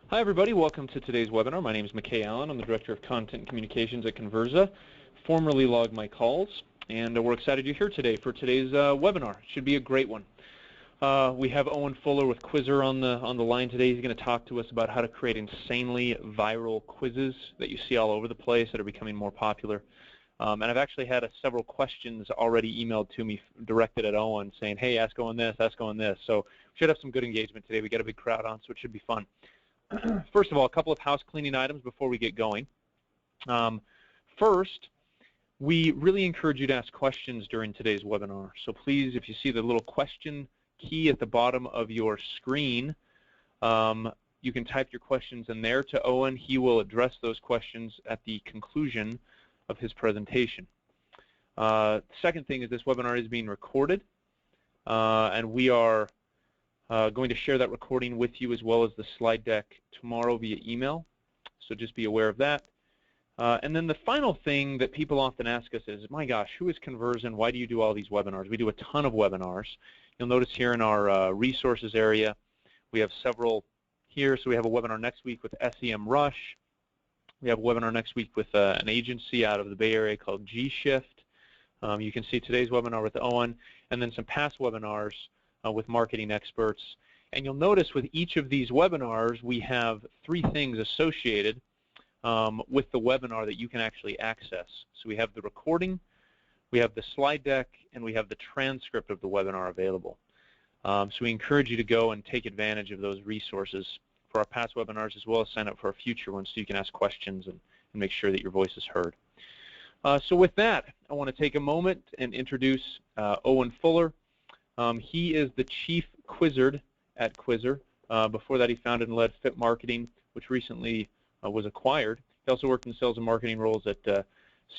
Hi everybody, welcome to today's webinar. My name is McKay Allen. I'm the Director of Content and Communications at Convirza, formerly Log My Calls, and we're excited you're here today for today's webinar. It should be a great one. We have Owen Fuller with Quizzer on the line today. He's going to talk to us about how to create insanely viral quizzes that you see all over the place that are becoming more popular. And I've actually had several questions already emailed to me directed at Owen saying, hey, ask Owen this, ask Owen this. So we should have some good engagement today. We got a big crowd on, so it should be fun. First of all, a couple of house cleaning items before we get going. First, we really encourage you to ask questions during today's webinar. So please, if you see the little question key at the bottom of your screen, you can type your questions in there to Owen. He will address those questions at the conclusion of his presentation. Second thing is this webinar is being recorded, and we are going to share that recording with you as well as the slide deck tomorrow via email, so just be aware of that. And then the final thing that people often ask us is, my gosh, who is Convirza and why do you do all these webinars? We do a ton of webinars. You'll notice here in our resources area, we have several here. So we have a webinar next week with SEMrush. We have a webinar next week with an agency out of the Bay Area called G-Shift. You can see today's webinar with Owen, and then some past webinars with marketing experts. And you'll notice with each of these webinars, we have three things associated with the webinar that you can actually access. So we have the recording, we have the slide deck, and we have the transcript of the webinar available. So we encourage you to go and take advantage of those resources for our past webinars as well as sign up for our future ones so you can ask questions and make sure that your voice is heard. So with that, I want to take a moment and introduce Owen Fuller. He is the Chief Quizzard at Quizzer. Before that, he founded and led Fit Marketing, which recently was acquired. He also worked in sales and marketing roles at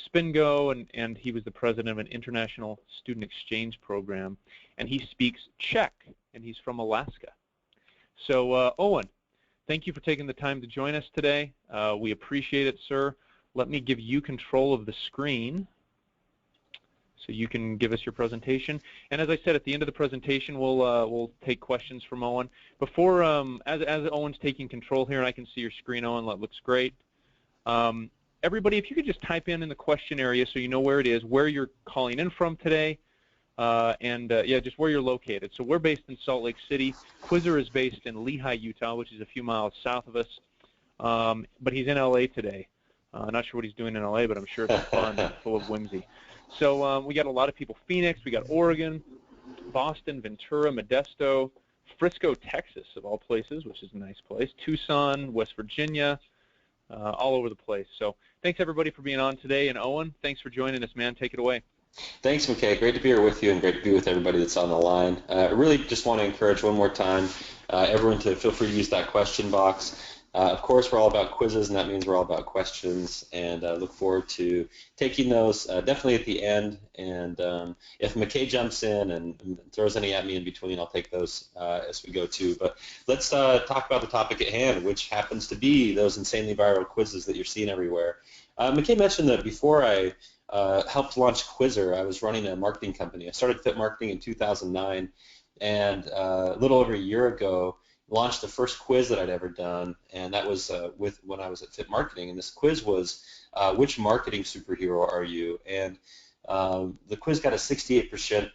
Spingo, and he was the president of an international student exchange program. And he speaks Czech, and he's from Alaska. So, Owen, thank you for taking the time to join us today. We appreciate it, sir. Let me give you control of the screen so you can give us your presentation. And as I said, at the end of the presentation, we'll take questions from Owen. Before, as Owen's taking control here, and I can see your screen, Owen, that looks great. Everybody, if you could just type in the question area so you know where it is, where you're calling in from today, and yeah, just where you're located. So we're based in Salt Lake City. Quizzer is based in Lehi, Utah, which is a few miles south of us, but he's in LA today. Not sure what he's doing in LA, but I'm sure it's fun and full of whimsy. So we got a lot of people. Phoenix, we got Oregon, Boston, Ventura, Modesto, Frisco, Texas, of all places, which is a nice place, Tucson, West Virginia, all over the place. So thanks, everybody, for being on today. And Owen, thanks for joining us, man. Take it away. Thanks, McKay. Great to be here with you and great to be with everybody that's on the line. I really just want to encourage one more time everyone to feel free to use that question box. Of course, we're all about quizzes, and that means we're all about questions, and look forward to taking those definitely at the end. And if McKay jumps in and throws any at me in between, I'll take those as we go too. But let's talk about the topic at hand, which happens to be those insanely viral quizzes that you're seeing everywhere. McKay mentioned that before I helped launch Quizzer, I was running a marketing company. I started Fit Marketing in 2009, and a little over a year ago, launched the first quiz that I'd ever done, and that was when I was at Fit Marketing. And this quiz was, which marketing superhero are you? And the quiz got a 68%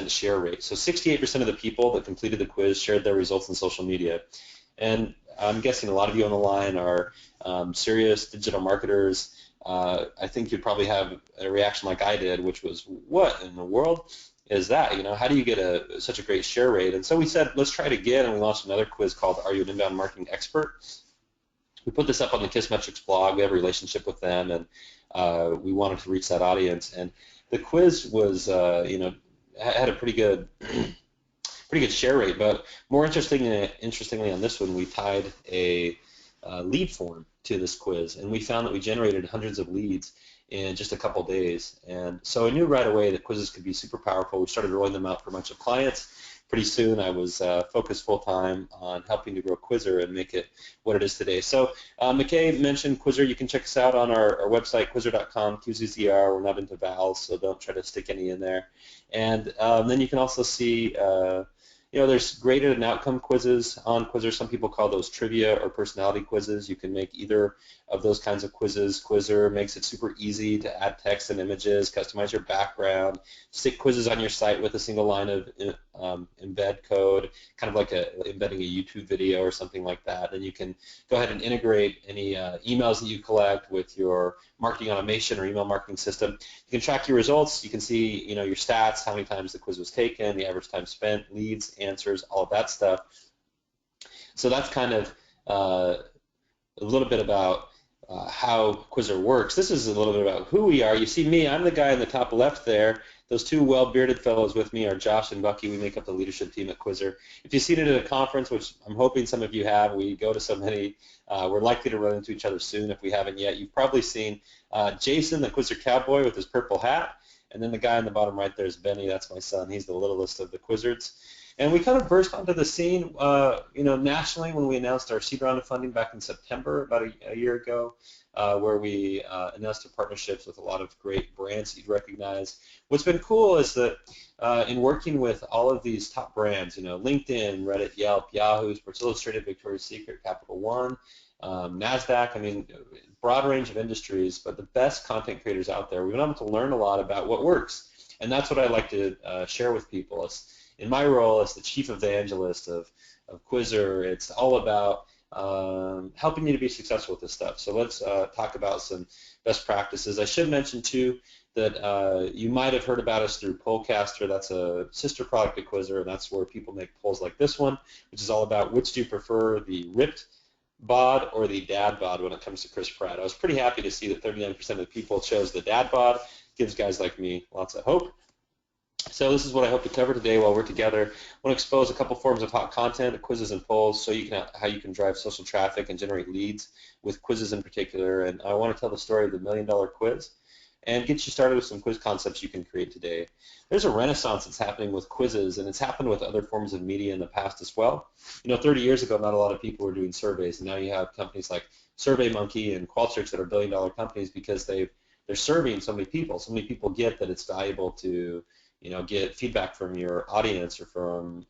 share rate. So 68% of the people that completed the quiz shared their results on social media. And I'm guessing a lot of you on the line are serious digital marketers. I think you'd probably have a reaction like I did, which was, what in the world is that? You know, how do you get such a great share rate? And so we said, let's try it again, and we launched another quiz called Are You an Inbound Marketing Expert? We put this up on the Kissmetrics blog. We have a relationship with them, and we wanted to reach that audience. And the quiz was, you know, had a pretty good share rate. But more interestingly on this one, we tied a lead form to this quiz, and we found that we generated hundreds of leads in just a couple days. And so I knew right away that quizzes could be super powerful. We started rolling them out for a bunch of clients. Pretty soon I was focused full-time on helping to grow Quizzer and make it what it is today. So McKay mentioned Quizzer. You can check us out on our website, quizzer.com, QZZR. We're not into vowels, so don't try to stick any in there. And then you can also see There's graded and outcome quizzes on Quizzer. Some people call those trivia or personality quizzes. You can make either of those kinds of quizzes. Quizzer makes it super easy to add text and images, customize your background, stick quizzes on your site with a single line of embed code, kind of like embedding a YouTube video or something like that. And you can go ahead and integrate any emails that you collect with your marketing automation or email marketing system. You can track your results. You can see, your stats, how many times the quiz was taken, the average time spent, leads, answers, all of that stuff. So that's kind of a little bit about how Quizzer works. This is a little bit about who we are. You see me, I'm the guy in the top left there. Those two well-bearded fellows with me are Josh and Bucky. We make up the leadership team at Quizzer. If you've seen it at a conference, which I'm hoping some of you have, we go to so many, we're likely to run into each other soon if we haven't yet. You've probably seen Jason, the Quizzer cowboy with his purple hat, and then the guy on the bottom right there is Benny. That's my son. He's the littlest of the Quizzards. And we kind of burst onto the scene, nationally when we announced our seed round of funding back in September, about a year ago, where we announced our partnerships with a lot of great brands that you'd recognize. What's been cool is that in working with all of these top brands, LinkedIn, Reddit, Yelp, Yahoo, Sports Illustrated, Victoria's Secret, Capital One, NASDAQ, broad range of industries, but the best content creators out there, we've been able to learn a lot about what works. And that's what I like to share with people. In my role as the chief evangelist of Quizzer, it's all about helping you to be successful with this stuff. So let's talk about some best practices. I should mention, too, that you might have heard about us through Pollcaster. That's a sister product of Quizzer, and that's where people make polls like this one, which is all about which do you prefer, the ripped bod or the dad bod when it comes to Chris Pratt. I was pretty happy to see that 39% of the people chose the dad bod. Gives guys like me lots of hope. So this is what I hope to cover today while we're together. I want to expose a couple forms of hot content, quizzes and polls, so how you can drive social traffic and generate leads with quizzes in particular. And I want to tell the story of the $1 Million Quiz and get you started with some quiz concepts you can create today. There's a renaissance that's happening with quizzes, and it's happened with other forms of media in the past as well. 30 years ago, not a lot of people were doing surveys, and now you have companies like SurveyMonkey and Qualtrics that are billion-dollar companies because they're serving so many people. So many people get that it's valuable to get feedback from your audience or from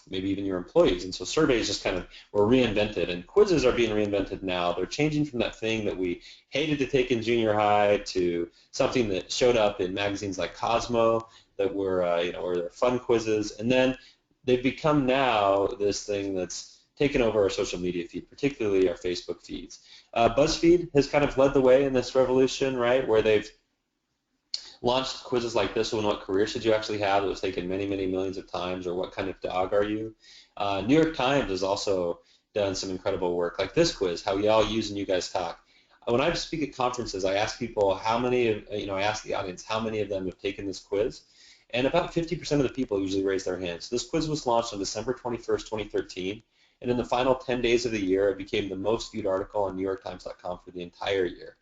maybe even your employees. And so surveys just kind of were reinvented, and quizzes are being reinvented now. They're changing from that thing that we hated to take in junior high to something that showed up in magazines like Cosmo that were, were their fun quizzes. And then they've become now this thing that's taken over our social media feed, particularly our Facebook feeds. BuzzFeed has kind of led the way in this revolution, right, where they've launched quizzes like this one: what career should you actually have? It was taken many, many millions of times. Or what kind of dog are you? New York Times has also done some incredible work, like this quiz, how y'all use and you guys talk. When I speak at conferences, I ask people how many, I ask the audience how many of them have taken this quiz, and about 50% of the people usually raise their hands. So this quiz was launched on December 21st, 2013, and in the final 10 days of the year, it became the most viewed article on NewYorkTimes.com for the entire year.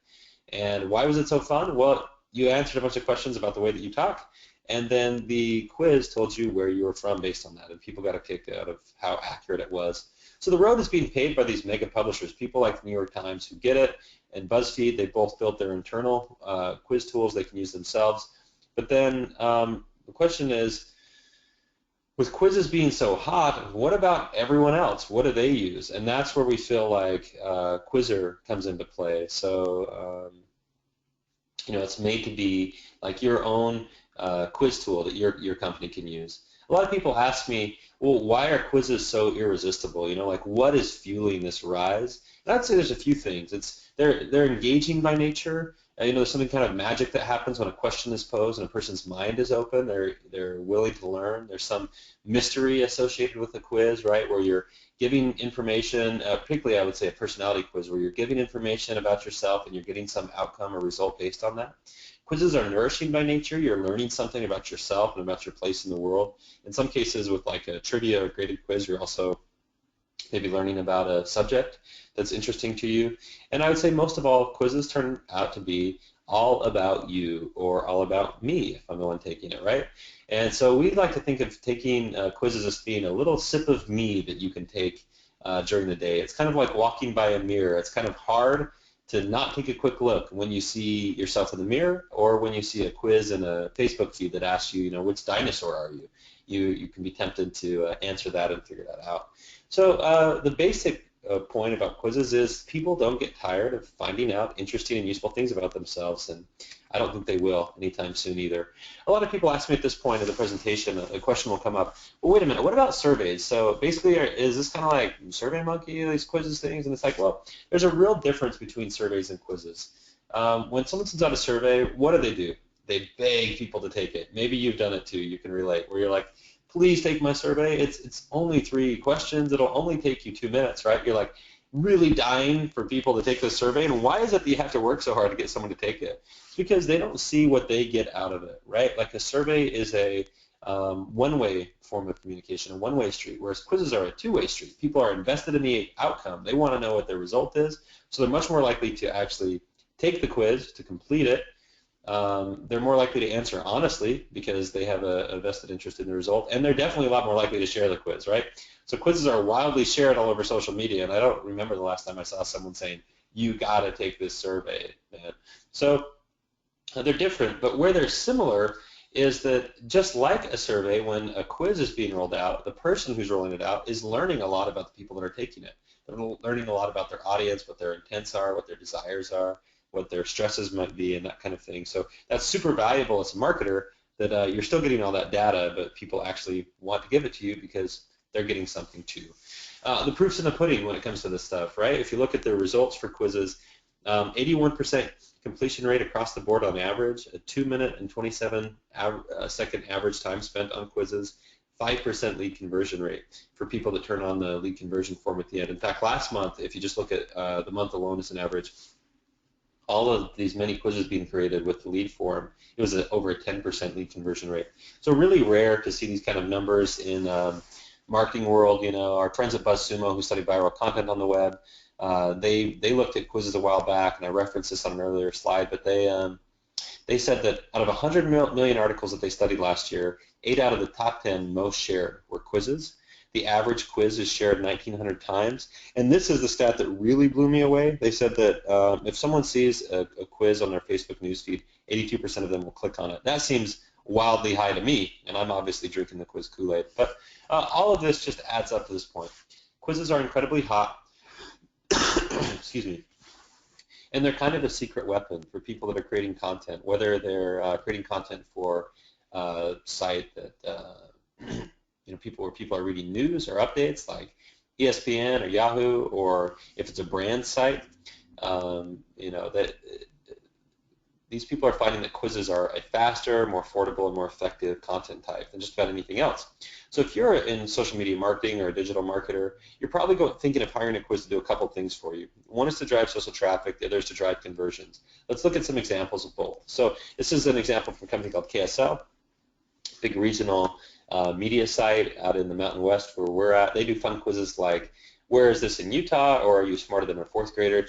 And why was it so fun? Well, you answered a bunch of questions about the way that you talk, and then the quiz told you where you were from based on that, and people got a kick out of how accurate it was. So the road is being paved by these mega publishers, people like the New York Times who get it, and BuzzFeed. They both built their internal quiz tools they can use themselves. But then the question is, with quizzes being so hot, what about everyone else? What do they use? And that's where we feel like Quizzer comes into play. So it's made to be like your own quiz tool that your company can use. A lot of people ask me, well, why are quizzes so irresistible? Like what is fueling this rise? And I'd say there's a few things. They're engaging by nature. There's something kind of magic that happens when a question is posed and a person's mind is open. They're willing to learn. There's some mystery associated with the quiz, right, where you're giving information, particularly I would say a personality quiz, where you're giving information about yourself and you're getting some outcome or result based on that. Quizzes are nourishing by nature. You're learning something about yourself and about your place in the world. In some cases, with like a trivia or graded quiz, you're also maybe learning about a subject that's interesting to you. And I would say most of all, quizzes turn out to be all about you or all about me if I'm the one taking it, right? And so we'd like to think of taking quizzes as being a little sip of me that you can take during the day. It's kind of like walking by a mirror. It's kind of hard to not take a quick look when you see yourself in the mirror or when you see a quiz in a Facebook feed that asks you, which dinosaur are you? You can be tempted to answer that and figure that out. So the basic point about quizzes is people don't get tired of finding out interesting and useful things about themselves, and I don't think they will anytime soon either. A lot of people ask me at this point of the presentation, a question will come up, well, wait a minute, what about surveys? So basically, is this kind of like SurveyMonkey, these quizzes things? And it's like, well, there's a real difference between surveys and quizzes. When someone sends out a survey, what do? They beg people to take it. Maybe you've done it too, you can relate, where you're like, please take my survey. It's only 3 questions. It'll only take you 2 minutes, right? You're like really dying for people to take this survey. And why is it that you have to work so hard to get someone to take it? It's because they don't see what they get out of it, right? Like a survey is a one-way form of communication, a one-way street, whereas quizzes are a two-way street. People are invested in the outcome. They want to know what their result is, so they're much more likely to actually take the quiz, to complete it. They're more likely to answer honestly because they have a vested interest in the result, and they're definitely a lot more likely to share the quiz, right? So quizzes are wildly shared all over social media, and I don't remember the last time I saw someone saying, you got to take this survey, man. So they're different, but where they're similar is that just like a survey, when a quiz is being rolled out, the person who's rolling it out is learning a lot about the people that are taking it. They're learning a lot about their audience, what their intents are, what their desires are, what their stresses might be, and that kind of thing. So that's super valuable as a marketer, that you're still getting all that data, but people actually want to give it to you because they're getting something too. The proof's in the pudding when it comes to this stuff, right? If you look at the results for quizzes, 81% completion rate across the board on average, a 2-minute and 27-second average time spent on quizzes, 5% lead conversion rate for people that turn on the lead conversion form at the end. In fact, last month, if you just look at the month alone as an average, all of these many quizzes being created with the lead form, it was over a 10% lead conversion rate. So really rare to see these kind of numbers in marketing world. Our friends at BuzzSumo who study viral content on the web, they looked at quizzes a while back, and I referenced this on an earlier slide, but they said that out of 100 million articles that they studied last year, 8 out of the top 10 most shared were quizzes. The average quiz is shared 1,900 times. And this is the stat that really blew me away. They said that if someone sees a quiz on their Facebook newsfeed, 82% of them will click on it. That seems wildly high to me, and I'm obviously drinking the quiz Kool-Aid. But all of this just adds up to this point. Quizzes are incredibly hot. Excuse me. And they're kind of a secret weapon for people that are creating content, whether they're creating content for a site that people are reading news or updates like ESPN or Yahoo, or if it's a brand site, that these people are finding that quizzes are a faster, more affordable, and more effective content type than just about anything else. So if you're in social media marketing or a digital marketer, you're probably thinking of hiring a quiz to do a couple things for you. One is to drive social traffic, the other is to drive conversions. Let's look at some examples of both. So this is an example from a company called KSL, big regional media site out in the Mountain West where we're at. They do fun quizzes like, where is this in Utah, or are you smarter than a 4th grader,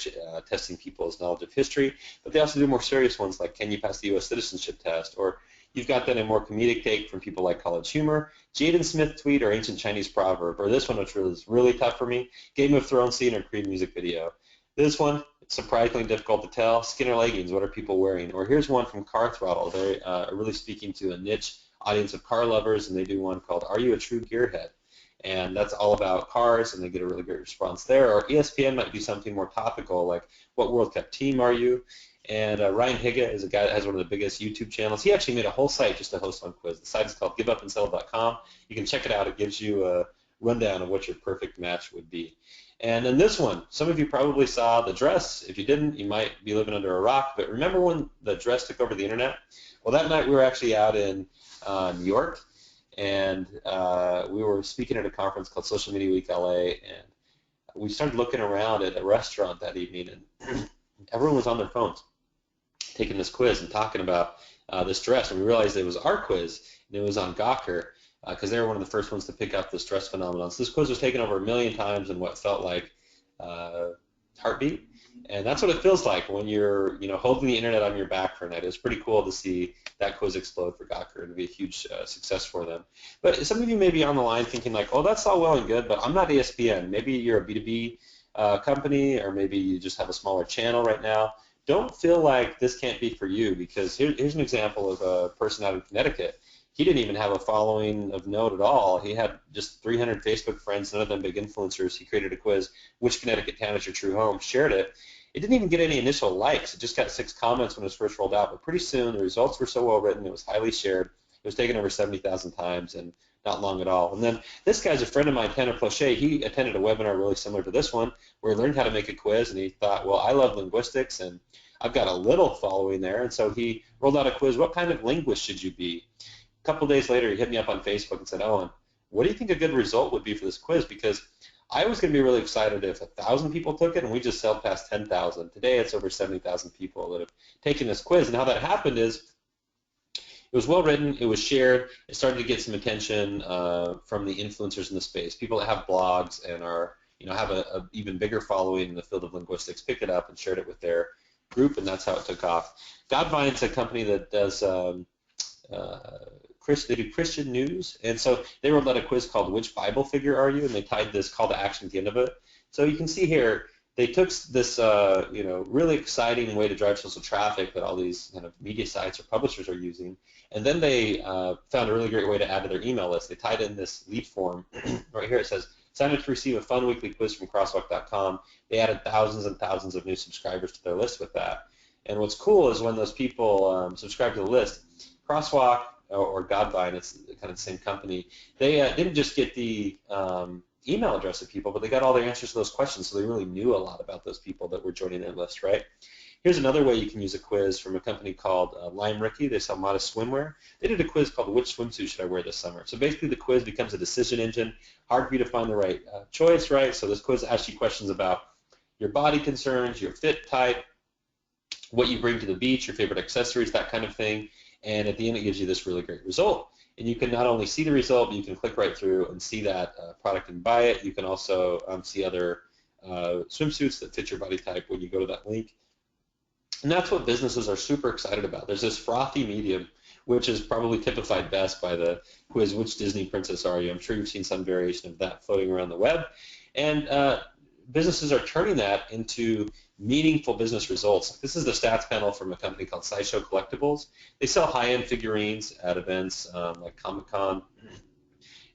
testing people's knowledge of history. But they also do more serious ones like, can you pass the U.S. citizenship test? Or you've got then a more comedic take from people like College Humor, Jaden Smith tweet, or ancient Chinese proverb. Or this one, which was really tough for me, Game of Thrones scene or Creed music video. This one, surprisingly difficult to tell, Skinner leggings, what are people wearing? Or here's one from Car Throttle. They are really speaking to a niche audience of car lovers, and they do one called Are You a True Gearhead? And that's all about cars, and they get a really great response there. Or ESPN might do something more topical, like what World Cup team are you? And Ryan Higa is a guy that has one of the biggest YouTube channels. He actually made a whole site just to host one quiz. The site is called GiveUpAndSell.com. You can check it out. It gives you a rundown of what your perfect match would be. And then this one, some of you probably saw the dress. If you didn't, you might be living under a rock. But remember when the dress took over the internet? Well, that night we were actually out in New York, and we were speaking at a conference called Social Media Week LA, and we started looking around at a restaurant that evening, and everyone was on their phones taking this quiz and talking about this dress, and we realized it was our quiz, and it was on Gawker, because they were one of the first ones to pick up this dress phenomenon. So this quiz was taken over 1 million times in what felt like heartbeat, and that's what it feels like when you're holding the internet on your back for a night. It was pretty cool to see that quiz explode for Gawker and be a huge success for them. But some of you may be on the line thinking like, oh, that's all well and good, but I'm not ESPN. Maybe you're a B2B company, or maybe you just have a smaller channel right now, don't feel like this can't be for you, because here's an example of a person out in Connecticut. He didn't even have a following of note at all. He had just 300 Facebook friends, none of them big influencers. He created a quiz, which Connecticut town is your true home, shared it. It didn't even get any initial likes. It just got 6 comments when it was first rolled out, but pretty soon the results were so well written, it was highly shared. It was taken over 70,000 times and not long at all. And then this guy's a friend of mine, Tanner Plauché. He attended a webinar really similar to this one where he learned how to make a quiz, and he thought, well, I love linguistics and I've got a little following there. And so he rolled out a quiz, what kind of linguist should you be? A couple days later, he hit me up on Facebook and said, Owen, what do you think a good result would be for this quiz? Because I was going to be really excited if 1,000 people took it, and we just sailed past 10,000. Today, it's over 70,000 people that have taken this quiz. And how that happened is it was well written, it was shared, it started to get some attention from the influencers in the space. People that have blogs and are, have a even bigger following in the field of linguistics picked it up and shared it with their group, and that's how it took off. Godvine's a company that does they do Christian news, and so they rolled out a quiz called "Which Bible Figure Are You?" and they tied this call to action at the end of it. So you can see here they took this really exciting way to drive social traffic that all these kind of media sites or publishers are using, and then they found a really great way to add to their email list. They tied in this lead form. Right here it says, sign up to receive a fun weekly quiz from crosswalk.com. They added thousands and thousands of new subscribers to their list with that. And what's cool is when those people subscribe to the list, Crosswalk or Godvine, it's kind of the same company, they didn't just get the email address of people, but they got all their answers to those questions, so they really knew a lot about those people that were joining their list, right? Here's another way you can use a quiz from a company called Lime Ricky. They sell modest swimwear. They did a quiz called Which Swimsuit Should I Wear This Summer? So basically the quiz becomes a decision engine, hard for you to find the right choice, right? So this quiz asks you questions about your body concerns, your fit type, what you bring to the beach, your favorite accessories, that kind of thing. And at the end, it gives you this really great result. And you can not only see the result, but you can click right through and see that product and buy it. You can also see other swimsuits that fit your body type when you go to that link. And that's what businesses are super excited about. There's this frothy medium, which is probably typified best by the quiz, which Disney princess are you? I'm sure you've seen some variation of that floating around the web. And businesses are turning that into meaningful business results. This is the stats panel from a company called Sideshow Collectibles. They sell high-end figurines at events like Comic-Con,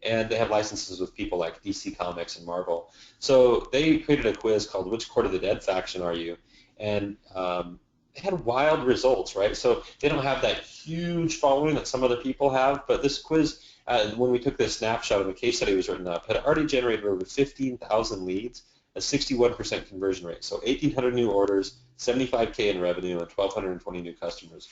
and they have licenses with people like DC Comics and Marvel. So they created a quiz called Which Court of the Dead Faction Are You? And they had wild results, right? So they don't have that huge following that some other people have, but this quiz, when we took this snapshot and the case study was written up, had already generated over 15,000 leads, a 61% conversion rate. So 1,800 new orders, 75K in revenue, and 1,220 new customers.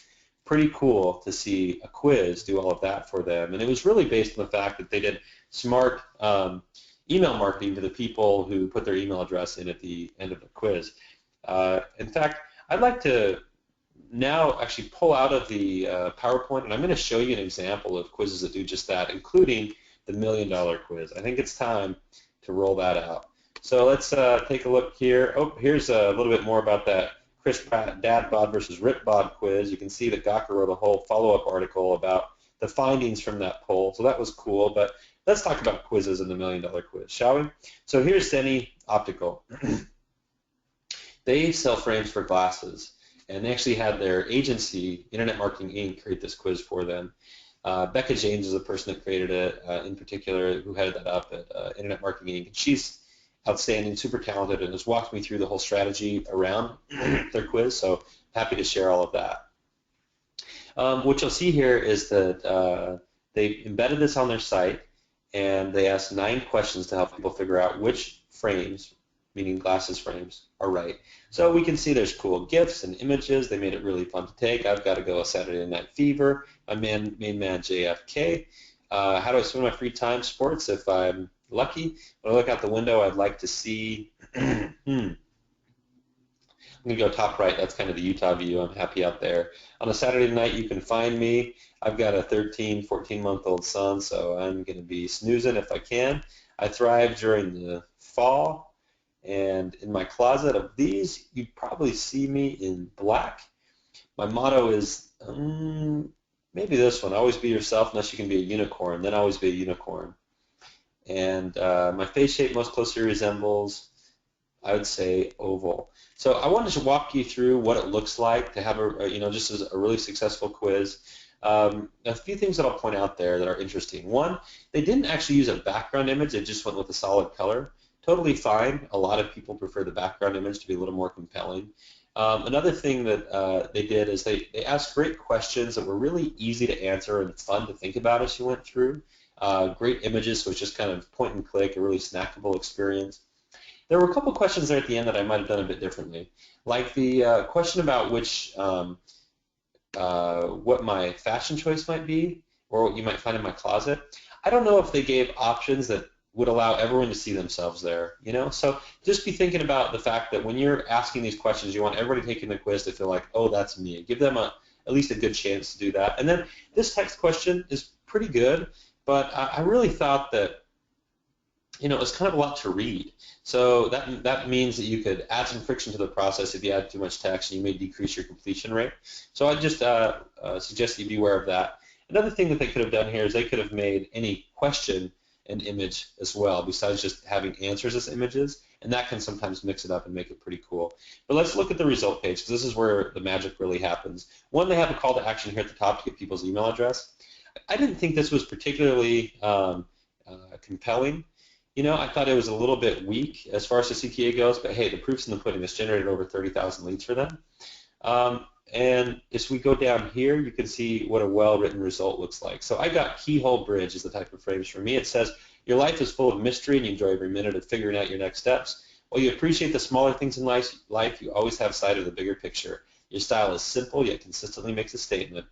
Pretty cool to see a quiz do all of that for them. And it was really based on the fact that they did smart email marketing to the people who put their email address in at the end of the quiz. In fact, I'd like to now actually pull out of the PowerPoint, and I'm going to show you an example of quizzes that do just that, including the $1 million quiz. I think it's time to roll that out. So let's take a look here. Oh, here's a little bit more about that Chris Pratt Dad Bod versus Rip Bod quiz. You can see that Gawker wrote a whole follow-up article about the findings from that poll, so that was cool. But let's talk about quizzes in the $1 million quiz, shall we? So here's Zenny Optical. They sell frames for glasses, and they actually had their agency, Internet Marketing Inc., create this quiz for them. Becca James is the person that created it, in particular, who headed that up at Internet Marketing Inc. She's outstanding, super talented, and has walked me through the whole strategy around their quiz, so happy to share all of that. What you'll see here is that they embedded this on their site, and they asked 9 questions to help people figure out which frames, meaning glasses frames, are right. So we can see there's cool GIFs and images. They made it really fun to take. I've got to go a Saturday Night Fever, my main man JFK. How do I spend my free time? Sports, if I'm lucky. When I look out the window, I'd like to see, I'm going to go top right. That's kind of the Utah view. I'm happy out there. On a Saturday night, you can find me. I've got a 13, 14-month-old son, so I'm going to be snoozing if I can. I thrive during the fall. And in my closet of these, you probably see me in black. My motto is maybe this one, always be yourself unless you can be a unicorn, then always be a unicorn. And my face shape most closely resembles I would say oval. So I wanted to walk you through what it looks like to have just as a really successful quiz. A few things that I'll point out there that are interesting. One, they didn't actually use a background image. They just went with a solid color. Totally fine. A lot of people prefer the background image to be a little more compelling. Another thing that they did is they asked great questions that were really easy to answer and fun to think about as you went through. Great images, so it's just kind of point and click, a really snackable experience. There were a couple questions there at the end that I might have done a bit differently, like the question about what my fashion choice might be, or what you might find in my closet. I don't know if they gave options that would allow everyone to see themselves there, So just be thinking about the fact that when you're asking these questions, you want everybody taking the quiz to feel like, oh, that's me. Give them at least a good chance to do that. And then this text question is pretty good, but I really thought that it's kind of a lot to read. So that means that you could add some friction to the process if you add too much text, and you may decrease your completion rate. So I just suggest you be aware of that. Another thing that they could have done here is they could have made any question an image as well, besides just having answers as images, and that can sometimes mix it up and make it pretty cool. But let's look at the result page, because this is where the magic really happens. One, they have a call to action here at the top to get people's email address. I didn't think this was particularly compelling. I thought it was a little bit weak as far as the CTA goes, but hey, the proof's in the pudding. It's generated over 30,000 leads for them. And as we go down here, you can see what a well-written result looks like. So I got keyhole bridge is the type of frames for me. It says, your life is full of mystery and you enjoy every minute of figuring out your next steps. While you appreciate the smaller things in life, you always have sight of the bigger picture. Your style is simple, yet consistently makes a statement.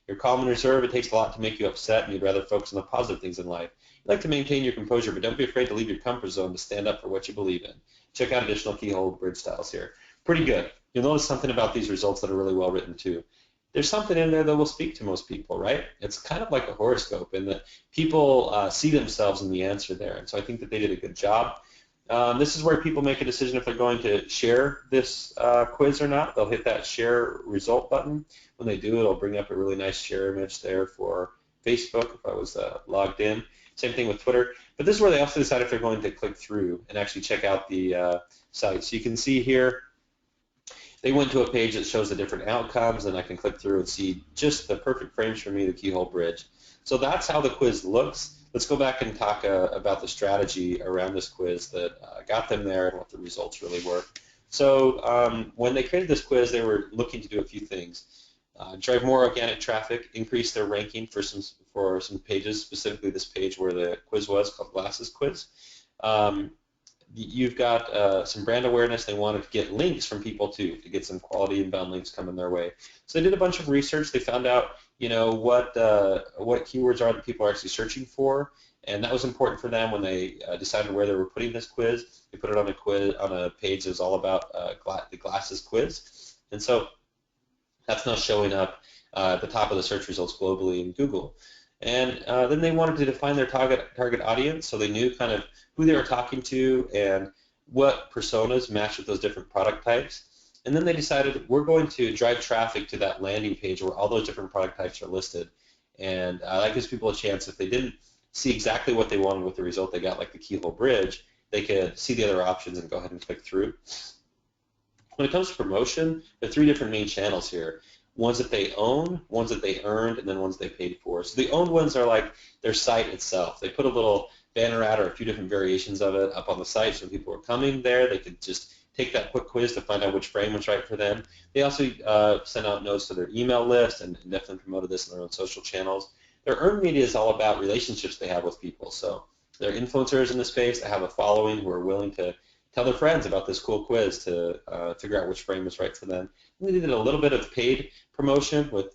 You're calm and reserved. It takes a lot to make you upset, and you'd rather focus on the positive things in life. You like to maintain your composure, but don't be afraid to leave your comfort zone to stand up for what you believe in. Check out additional keyhole bridge styles here. Pretty good. You'll notice something about these results that are really well written too. There's something in there that will speak to most people, right? It's kind of like a horoscope in that people see themselves in the answer there, and so I think that they did a good job. This is where people make a decision if they're going to share this quiz or not. They'll hit that share result button. When they do, it'll bring up a really nice share image there for Facebook if I was logged in. Same thing with Twitter. But this is where they also decide if they're going to click through and actually check out the site. So you can see here, they went to a page that shows the different outcomes, and I can click through and see just the perfect frames for me, the keyhole bridge. So that's how the quiz looks. Let's go back and talk about the strategy around this quiz that got them there and what the results really were. So when they created this quiz, they were looking to do a few things. Drive more organic traffic, increase their ranking for some pages, specifically this page where the quiz was called Glasses Quiz. You've got some brand awareness. They wanted to get links from people too, to get some quality inbound links coming their way. So they did a bunch of research. They found out, what keywords are that people are actually searching for, and that was important for them when they decided where they were putting this quiz. They put it on a page that was all about the Glasses Quiz, and so that's now showing up at the top of the search results globally in Google. And then they wanted to define their target audience, so they knew kind of who they were talking to and what personas match with those different product types. And then they decided we're going to drive traffic to that landing page where all those different product types are listed. And that gives people a chance, if they didn't see exactly what they wanted with the result they got, like the keyhole bridge, they could see the other options and go ahead and click through. When it comes to promotion, there are three different main channels here. Ones that they own, ones that they earned, and then ones they paid for. So the owned ones are like their site itself. They put a little banner ad or a few different variations of it up on the site, so when people were coming there, they could just take that quick quiz to find out which frame was right for them. They also sent out notes to their email list and definitely promoted this in their own social channels. Their earned media is all about relationships they have with people. So they're influencers in the space. They have a following who are willing to tell their friends about this cool quiz to figure out which frame is right for them. And they did a little bit of paid promotion with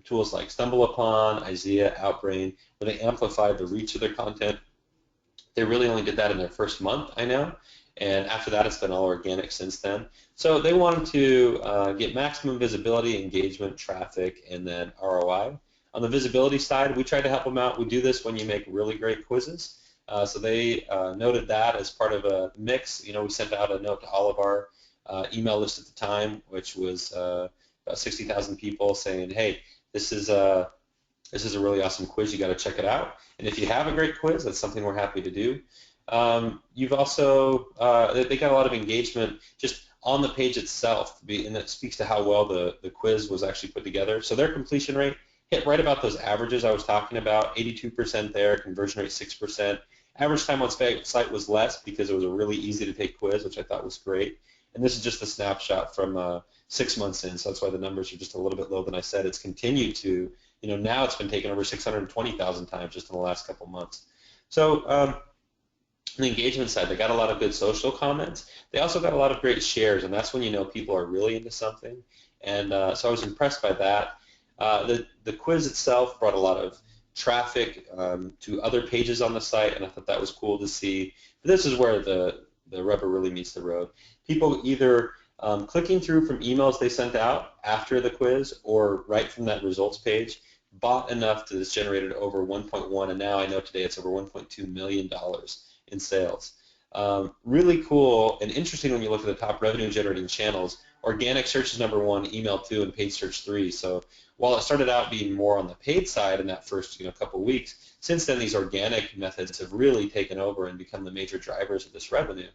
tools like StumbleUpon, Isaiah, Outbrain, where they amplified the reach of their content. They really only did that in their first month, I know, and after that it's been all organic since then. So they wanted to get maximum visibility, engagement, traffic, and then ROI. On the visibility side, we try to help them out. We do this when you make really great quizzes. So they noted that as part of a mix. We sent out a note to all of our email list at the time, which was about 60,000 people, saying, hey, this is a really awesome quiz. You got to check it out. And if you have a great quiz, that's something we're happy to do. You've also, they got a lot of engagement just on the page itself, and that speaks to how well the quiz was actually put together. So their completion rate hit right about those averages I was talking about, 82% there, conversion rate 6%. Average time on site was less because it was a really easy to take quiz, which I thought was great. And this is just a snapshot from 6 months in, so that's why the numbers are just a little bit low than I said. It's continued to, now it's been taken over 620,000 times just in the last couple months. So on the engagement side, they got a lot of good social comments. They also got a lot of great shares, and that's when you know people are really into something. And so I was impressed by that. The quiz itself brought a lot of traffic to other pages on the site, and I thought that was cool to see. But this is where the rubber really meets the road. People either clicking through from emails they sent out after the quiz or right from that results page bought enough that it's generated over 1.1, and now I know today it's over $1.2 million in sales. Really cool and interesting when you look at the top revenue generating channels. Organic search is #1, email 2, and paid search 3. So while it started out being more on the paid side in that first couple weeks, since then these organic methods have really taken over and become the major drivers of this revenue.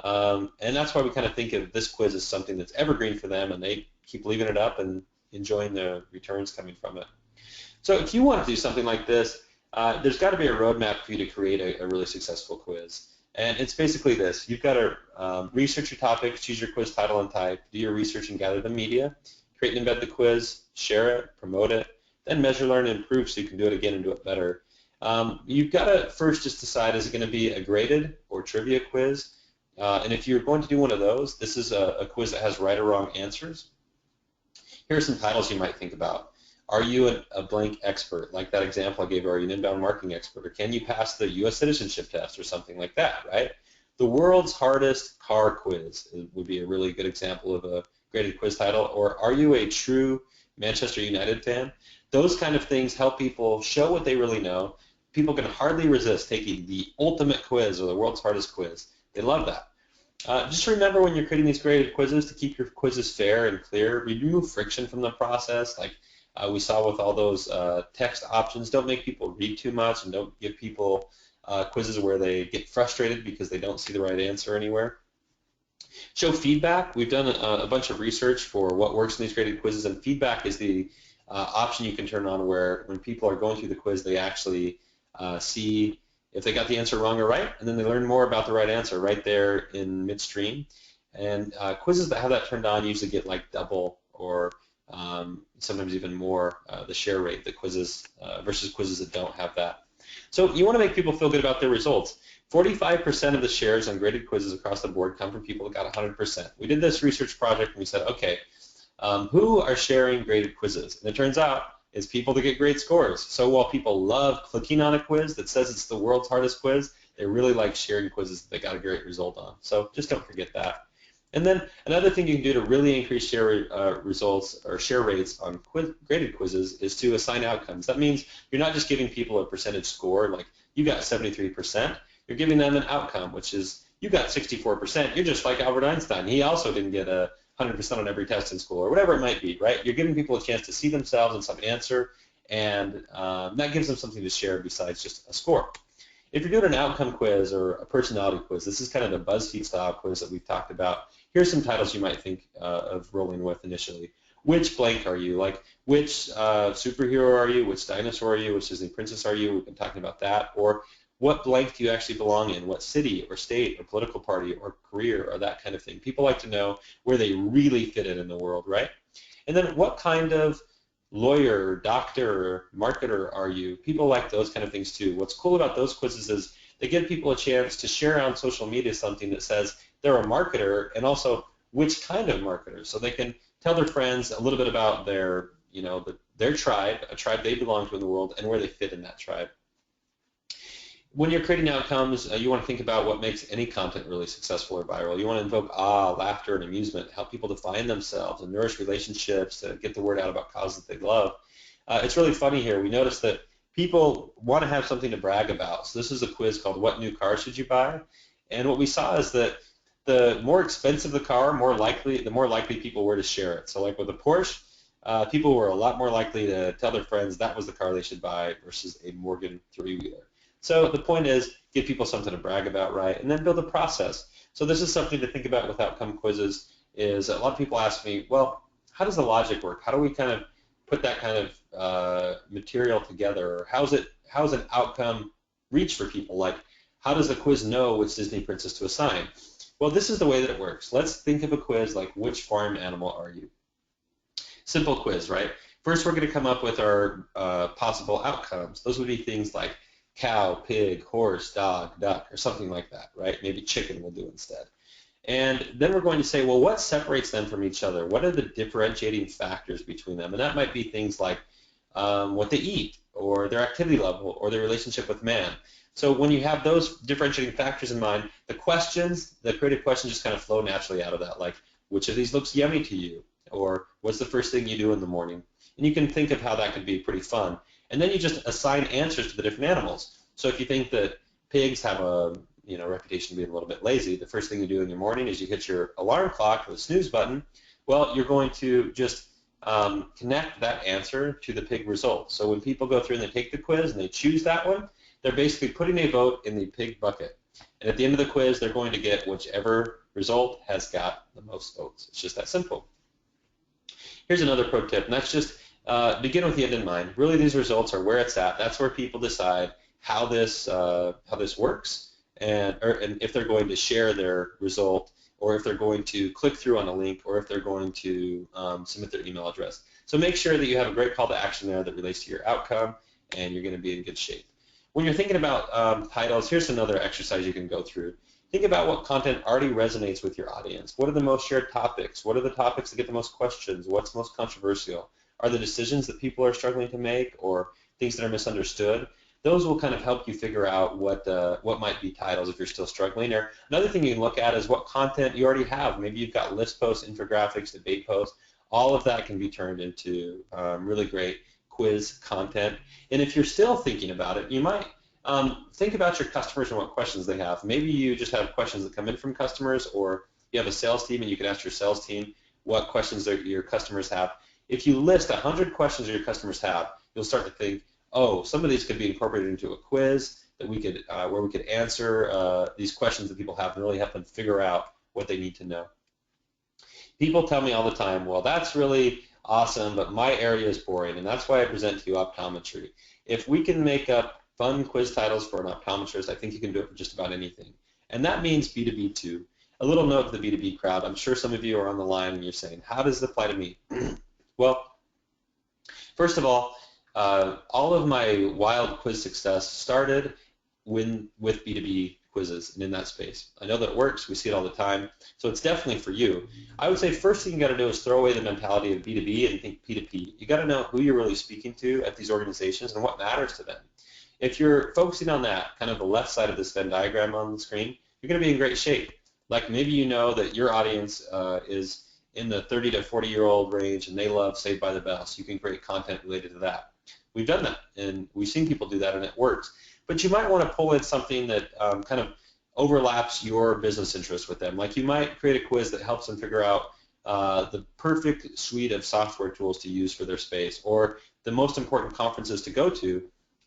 And that's why we kind of think of this quiz as something that's evergreen for them, and they keep leaving it up and enjoying the returns coming from it. So if you want to do something like this, there's got to be a roadmap for you to create a really successful quiz. And it's basically this. You've got to research your topics, choose your quiz title and type, do your research and gather the media, create and embed the quiz, share it, promote it, then measure, learn, and improve so you can do it again and do it better. You've got to first just decide, is it going to be a graded or trivia quiz? And if you're going to do one of those, this is a quiz that has right or wrong answers. Here are some titles you might think about. Are you a blank expert? Like that example I gave, are you an inbound marketing expert? Or can you pass the U.S. citizenship test or something like that, right? The world's hardest car quiz would be a really good example of a graded quiz title. Or are you a true Manchester United fan? Those kind of things help people show what they really know. People can hardly resist taking the ultimate quiz or the world's hardest quiz. They love that. Just remember when you're creating these graded quizzes to keep your quizzes fair and clear. Remove friction from the process, like we saw with all those text options. Don't make people read too much, and don't give people quizzes where they get frustrated because they don't see the right answer anywhere. Show feedback. We've done a bunch of research for what works in these graded quizzes, and feedback is the option you can turn on where when people are going through the quiz, they actually see if they got the answer wrong or right, and then they learn more about the right answer right there in midstream. And quizzes that have that turned on usually get like double or sometimes even more the share rate, the quizzes versus quizzes that don't have that. So you want to make people feel good about their results. 45% of the shares on graded quizzes across the board come from people that got 100%. We did this research project and we said, okay, who are sharing graded quizzes? And it turns out it's people that get great scores. So while people love clicking on a quiz that says it's the world's hardest quiz, they really like sharing quizzes that they got a great result on. So just don't forget that. And then another thing you can do to really increase share results or share rates on graded quizzes is to assign outcomes. That means you're not just giving people a percentage score, like you got 73%. You're giving them an outcome, which is you got 64%. You're just like Albert Einstein. He also didn't get 100% on every test in school, or whatever it might be, right? You're giving people a chance to see themselves in some answer, and that gives them something to share besides just a score. If you're doing an outcome quiz or a personality quiz, this is kind of the BuzzFeed style quiz that we've talked about. Here's some titles you might think of rolling with initially. Which blank are you? Like, which superhero are you? Which dinosaur are you? Which Disney princess are you? We've been talking about that. Or what blank do you actually belong in? What city or state or political party or career or that kind of thing? People like to know where they really fit in the world, right? And then what kind of lawyer, doctor, marketer are you? People like those kind of things too. What's cool about those quizzes is they give people a chance to share on social media something that says they're a marketer and also which kind of marketer. So they can tell their friends a little bit about their, their tribe, a tribe they belong to in the world, and where they fit in that tribe. When you're creating outcomes, you want to think about what makes any content really successful or viral. You want to invoke awe, laughter, and amusement, help people define themselves and nourish relationships, to get the word out about causes that they love. It's really funny here. We noticed that people want to have something to brag about. So this is a quiz called What New Car Should You Buy? And what we saw is that the more expensive the car, the more likely people were to share it. So like with a Porsche, people were a lot more likely to tell their friends that was the car they should buy versus a Morgan three-wheeler. So the point is, give people something to brag about, right? And then build a process. So this is something to think about with outcome quizzes, is a lot of people ask me, well, how does the logic work? How do we kind of put that kind of material together? Or how's an outcome reach for people? Like, how does a quiz know which Disney princess to assign? Well, this is the way that it works. Let's think of a quiz like, which farm animal are you? Simple quiz, right? First, we're going to come up with our possible outcomes. Those would be things like cow, pig, horse, dog, duck, or something like that, right? Maybe chicken we'll do instead. And then we're going to say, well, what separates them from each other? What are the differentiating factors between them? And that might be things like what they eat, or their activity level, or their relationship with man. So when you have those differentiating factors in mind, the creative questions just kind of flow naturally out of that, like, which of these looks yummy to you? Or what's the first thing you do in the morning? And you can think of how that could be pretty fun. And then you just assign answers to the different animals. So if you think that pigs have a reputation of being a little bit lazy, the first thing you do in your morning is you hit your alarm clock or the snooze button. Well, you're going to just connect that answer to the pig result. So when people go through and they take the quiz and they choose that one, they're basically putting a vote in the pig bucket. And at the end of the quiz, they're going to get whichever result has got the most votes. It's just that simple. Here's another pro tip, and that's just begin with the end in mind. Really, these results are where it's at. That's where people decide how this works, and if they're going to share their result, or if they're going to click through on a link, or if they're going to submit their email address. So make sure that you have a great call to action there that relates to your outcome, and you're going to be in good shape. When you're thinking about titles, here's another exercise you can go through. Think about what content already resonates with your audience. What are the most shared topics? What are the topics that get the most questions? What's most controversial? Are the decisions that people are struggling to make, or things that are misunderstood? Those will kind of help you figure out what might be titles if you're still struggling. Or another thing you can look at is what content you already have. Maybe you've got list posts, infographics, debate posts. All of that can be turned into really great quiz content. And if you're still thinking about it, you might think about your customers and what questions they have. Maybe you just have questions that come in from customers, or you have a sales team and you can ask your sales team what questions your customers have. If you list 100 questions that your customers have, you'll start to think, oh, some of these could be incorporated into a quiz that we could, where we could answer these questions that people have and really help them figure out what they need to know. People tell me all the time, well, that's really awesome, but my area is boring, and that's why I present to you optometry. If we can make up fun quiz titles for an optometrist, I think you can do it for just about anything. And that means B2B too. A little note to the B2B crowd. I'm sure some of you are on the line and you're saying, how does it apply to me? Well, first of all of my wild quiz success started with B2B quizzes and in that space. I know that it works. We see it all the time. So it's definitely for you. I would say first thing you got to do is throw away the mentality of B2B and think P2P. You got to know who you're really speaking to at these organizations and what matters to them. If you're focusing on that, kind of the left side of this Venn diagram on the screen, you're going to be in great shape. Like maybe you know that your audience is in the 30 to 40-year-old range and they love Saved by the Bell, so you can create content related to that. We've done that, and we've seen people do that, and it works. But you might want to pull in something that kind of overlaps your business interest with them. Like you might create a quiz that helps them figure out the perfect suite of software tools to use for their space, or the most important conferences to go to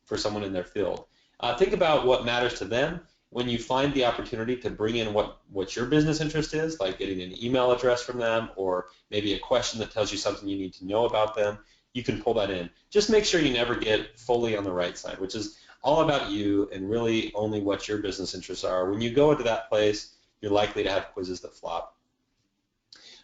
for someone in their field. Think about what matters to them. When you find the opportunity to bring in what your business interest is, like getting an email address from them, or maybe a question that tells you something you need to know about them, you can pull that in. Just make sure you never get fully on the right side, which is all about you and really only what your business interests are. When you go into that place, you're likely to have quizzes that flop.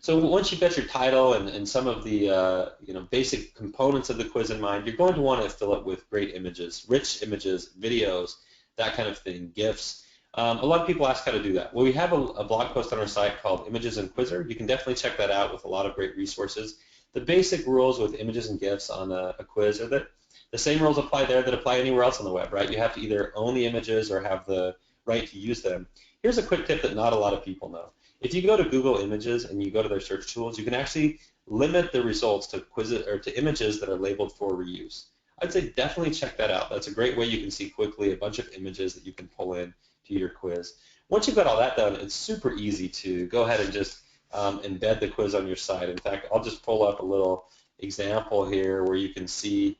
So once you've got your title and some of the basic components of the quiz in mind, you're going to want to fill it with great images, rich images, videos, that kind of thing, GIFs. A lot of people ask how to do that. Well, we have a blog post on our site called Images and Quizzer. You can definitely check that out with a lot of great resources. The basic rules with images and GIFs on a quiz are that the same rules apply there that apply anywhere else on the web, right? You have to either own the images or have the right to use them. Here's a quick tip that not a lot of people know. If you go to Google Images and you go to their search tools, you can actually limit the results to quizzes or to images that are labeled for reuse. I'd say definitely check that out. That's a great way you can see quickly a bunch of images that you can pull in to your quiz. Once you've got all that done, it's super easy to go ahead and just embed the quiz on your site. In fact, I'll just pull up a little example here where you can see,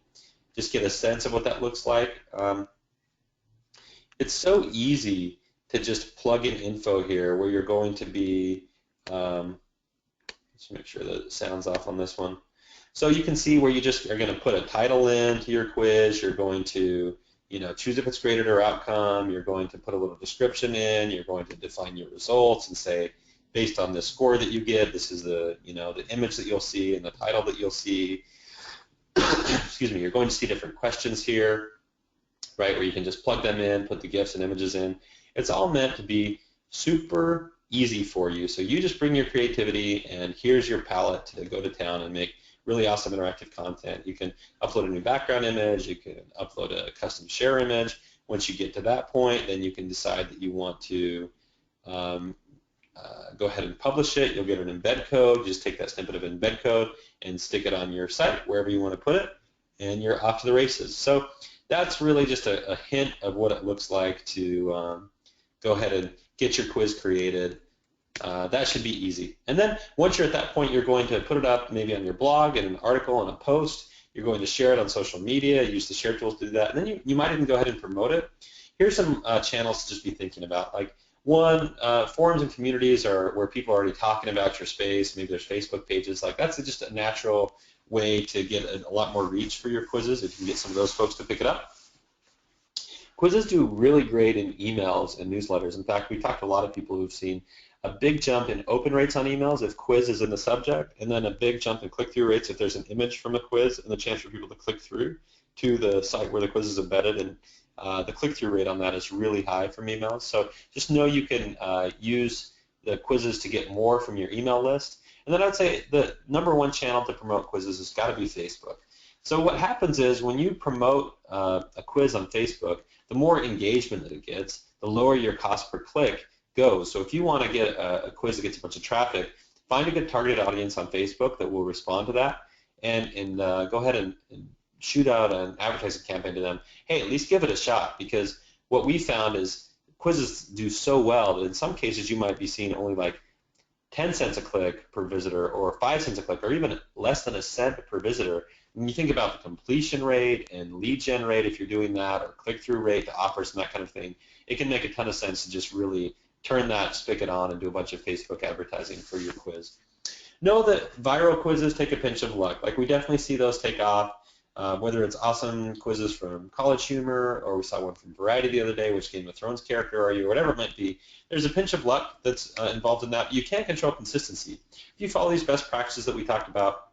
just get a sense of what that looks like. it's so easy to just plug in info here where you're going to be, let's make sure that it sounds off on this one. So you can see where you just are going to put a title into your quiz. You're going to, choose if it's graded or outcome. You're going to put a little description in. You're going to define your results and say, based on the score that you get, this is the, the image that you'll see and the title that you'll see. Excuse me. You're going to see different questions here, right, where you can just plug them in, put the GIFs and images in. It's all meant to be super easy for you. So you just bring your creativity, and here's your palette to go to town and make really awesome interactive content. You can upload a new background image. You can upload a custom share image. Once you get to that point, then you can decide that you want to go ahead and publish it. You'll get an embed code. Just take that snippet of embed code and stick it on your site, wherever you want to put it, and you're off to the races. So that's really just a hint of what it looks like to go ahead and get your quiz created. That should be easy. And then once you're at that point, you're going to put it up maybe on your blog, in an article, in a post. You're going to share it on social media, use the share tools to do that. And then you might even go ahead and promote it. Here's some channels to just be thinking about. Like one, forums and communities are where people are already talking about your space. Maybe there's Facebook pages. Like that's just a natural way to get a lot more reach for your quizzes if you can get some of those folks to pick it up. Quizzes do really great in emails and newsletters. In fact, we talked to a lot of people who've seen a big jump in open rates on emails if quiz is in the subject, and then a big jump in click-through rates if there's an image from a quiz and the chance for people to click through to the site where the quiz is embedded. And the click-through rate on that is really high from emails. So just know you can use the quizzes to get more from your email list. And then I'd say the number one channel to promote quizzes has got to be Facebook. So what happens is when you promote a quiz on Facebook, the more engagement that it gets, the lower your cost per click goes. So if you want to get a quiz that gets a bunch of traffic, find a good targeted audience on Facebook that will respond to that, and go ahead and shoot out an advertising campaign to them. Hey, at least give it a shot, because what we found is quizzes do so well that in some cases you might be seeing only like 10 cents a click per visitor, or 5 cents a click, or even less than a cent per visitor. When you think about the completion rate and lead gen rate, if you're doing that, or click-through rate to offers and that kind of thing, it can make a ton of sense to just really turn that spigot on and do a bunch of Facebook advertising for your quiz. Know that viral quizzes take a pinch of luck. Like we definitely see those take off, whether it's awesome quizzes from College Humor, or we saw one from Variety the other day, which Game of Thrones character are you, or whatever it might be. There's a pinch of luck that's involved in that. You can't control consistency. If you follow these best practices that we talked about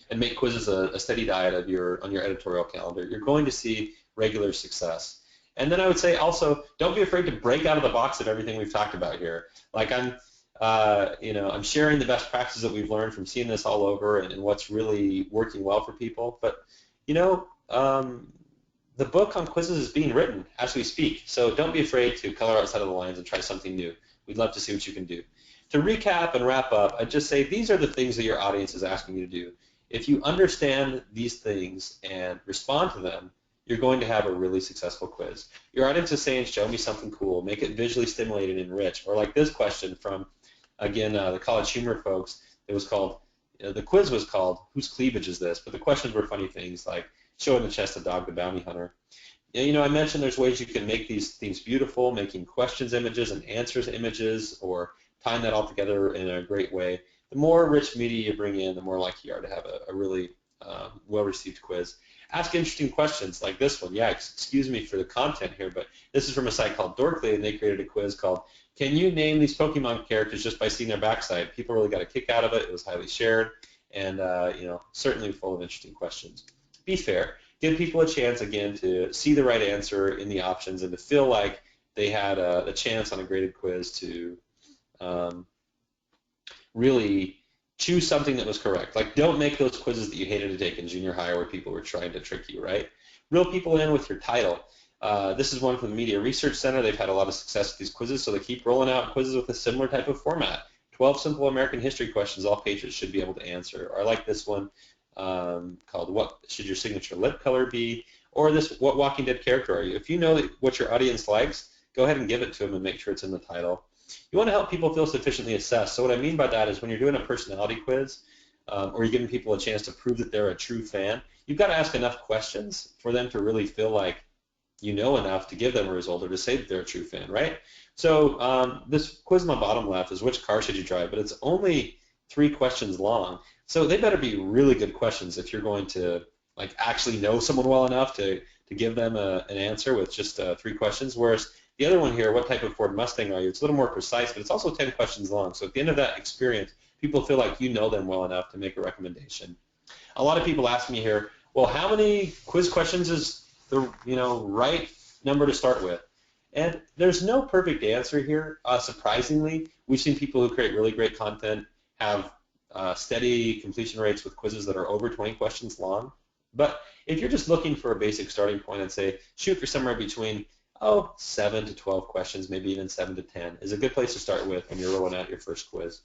and make quizzes a steady diet of on your editorial calendar, you're going to see regular success. And then I would say also, don't be afraid to break out of the box of everything we've talked about here. Like I'm sharing the best practices that we've learned from seeing this all over and what's really working well for people. But the book on quizzes is being written as we speak. So don't be afraid to color outside of the lines and try something new. We'd love to see what you can do. To recap and wrap up, I'd just say these are the things that your audience is asking you to do. If you understand these things and respond to them, you're going to have a really successful quiz. Your audience is saying, show me something cool, make it visually stimulating and rich. Or like this question from, again, the College Humor folks, it was called, the quiz was called, whose cleavage is this? But the questions were funny things like, showing the chest of Dog the Bounty Hunter. I mentioned there's ways you can make these things beautiful, making questions images and answers images, or tying that all together in a great way. The more rich media you bring in, the more likely you are to have a really well-received quiz. Ask interesting questions like this one. Yeah, excuse me for the content here, but this is from a site called Dorkly, and they created a quiz called, can you name these Pokemon characters just by seeing their backside? People really got a kick out of it. It was highly shared, and certainly full of interesting questions. Be fair. Give people a chance, again, to see the right answer in the options and to feel like they had a chance on a graded quiz to really choose something that was correct. Like, don't make those quizzes that you hated to take in junior high where people were trying to trick you, right? Reel people in with your title. This is one from the Media Research Center. They've had a lot of success with these quizzes, so they keep rolling out quizzes with a similar type of format. 12 simple American history questions all patrons should be able to answer. Or I like this one called What Should Your Signature Lip Color Be? Or this, What Walking Dead Character Are You? If you know what your audience likes, go ahead and give it to them and make sure it's in the title. You want to help people feel sufficiently assessed. So what I mean by that is when you're doing a personality quiz or you're giving people a chance to prove that they're a true fan, you've got to ask enough questions for them to really feel like you know enough to give them a result or to say that they're a true fan, right? So this quiz on the bottom left is which car should you drive, but it's only 3 questions long. So they better be really good questions if you're going to like actually know someone well enough to give them an answer with just 3 questions. Whereas the other one here, what type of Ford Mustang are you? It's a little more precise, but it's also 10 questions long. So at the end of that experience, people feel like you know them well enough to make a recommendation. A lot of people ask me here, well, how many quiz questions is the right number to start with? And there's no perfect answer here. Surprisingly, we've seen people who create really great content have steady completion rates with quizzes that are over 20 questions long. But if you're just looking for a basic starting point, I'd say shoot for somewhere between 7 to 12 questions, maybe even 7 to 10 is a good place to start with when you're rolling out your first quiz.